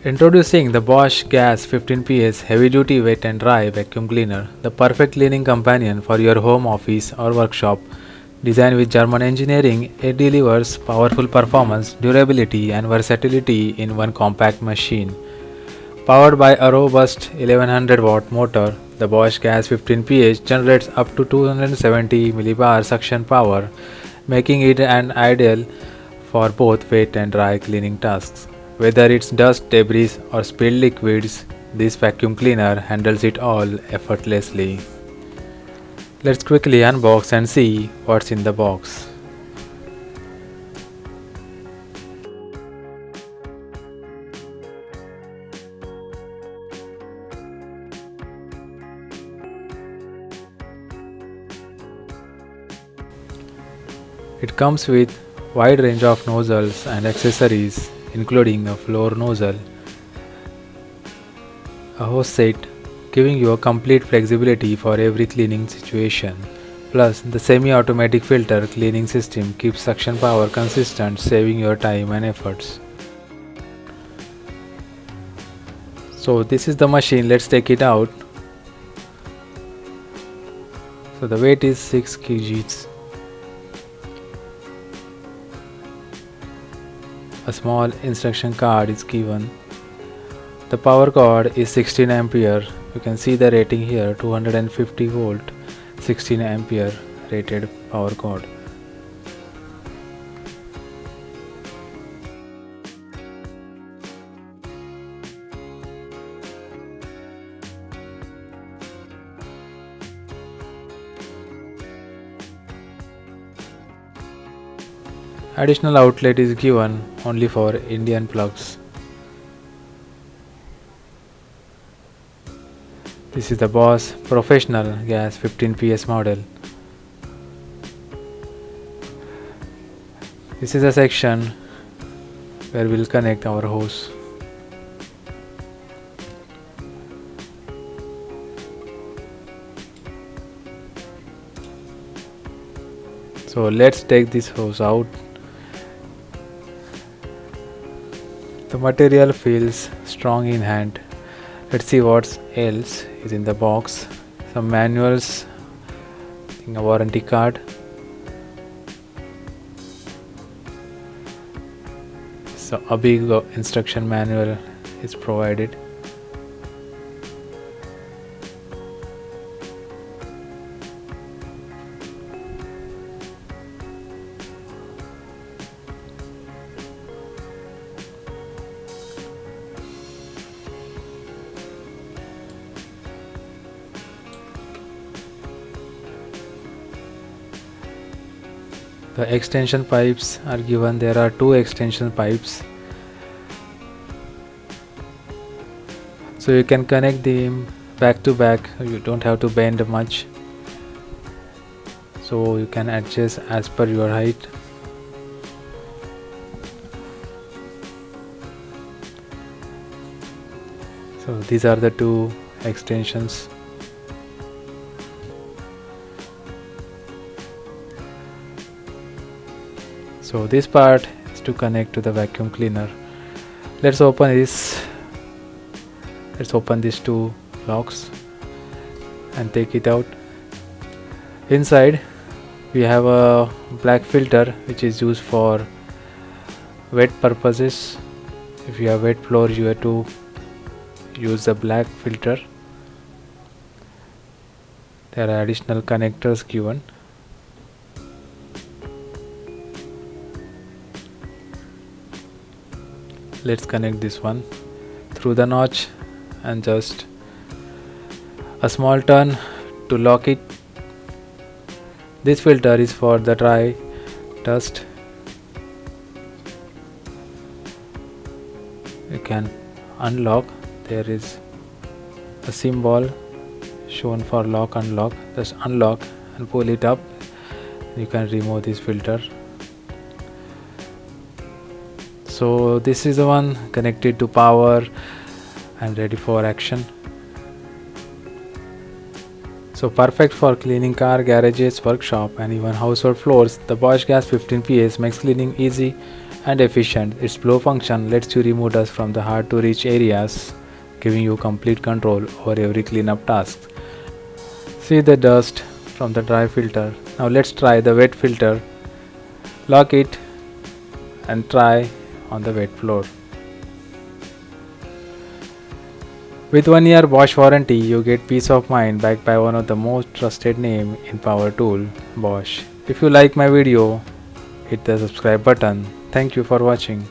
Introducing the Bosch GAS 15 PS Heavy Duty Wet and Dry Vacuum Cleaner, the perfect cleaning companion for your home, office, or workshop. Designed with German engineering, it delivers powerful performance, durability, and versatility in one compact machine. Powered by a robust 1100-watt motor, the Bosch GAS 15 PS generates up to 270 millibar suction power, making it an ideal for both wet and dry cleaning tasks. Whether it's dust, debris, or spilled liquids, this vacuum cleaner handles it all effortlessly. Let's quickly unbox and see what's in the box. It comes with wide range of nozzles and accessories, including a floor nozzle, a hose set, giving you a complete flexibility for every cleaning situation. Plus, the semi-automatic filter cleaning system keeps suction power consistent, saving your time and efforts. So this is the machine, let's take it out. So the weight is 6 kgs. A small instruction card is given. The power cord is 16 ampere. You can see the rating here, 250 volt, 16 ampere rated power cord. Additional outlet is given only for Indian plugs. This is the Bosch Professional GAS 15 PS model. This is a section where we'll connect our hose. So let's take this hose out. The material feels strong in hand. Let's see what else is in the box. Some manuals, a warranty card, so a big instruction manual is provided. The extension pipes are given. There are 2 extension pipes, so you can connect them back to back. You don't have to bend much, so you can adjust as per your height. So these are the 2 extensions. So this part is to connect to the vacuum cleaner. Let's open this. Let's open these 2 locks and take it out. Inside we have a black filter which is used for wet purposes. If you have wet floor, you have to use the black filter. There are additional connectors given. Let's connect this one through the notch and just a small turn to lock it. This filter is for the dry dust. You can unlock. There is a symbol shown for lock unlock. Just unlock and pull it up. You can remove this filter. So this is the one connected to power and ready for action. So perfect for cleaning car, garages, workshop and even household floors, the Bosch GAS 15 PS makes cleaning easy and efficient. Its blow function lets you remove dust from the hard to reach areas, giving you complete control over every cleanup task. See the dust from the dry filter. Now let's try the wet filter. Lock it and try on the wet floor. With 1 year Bosch warranty, you get peace of mind backed by one of the most trusted name in power tool, Bosch. If you like my video, hit the subscribe button. Thank you for watching.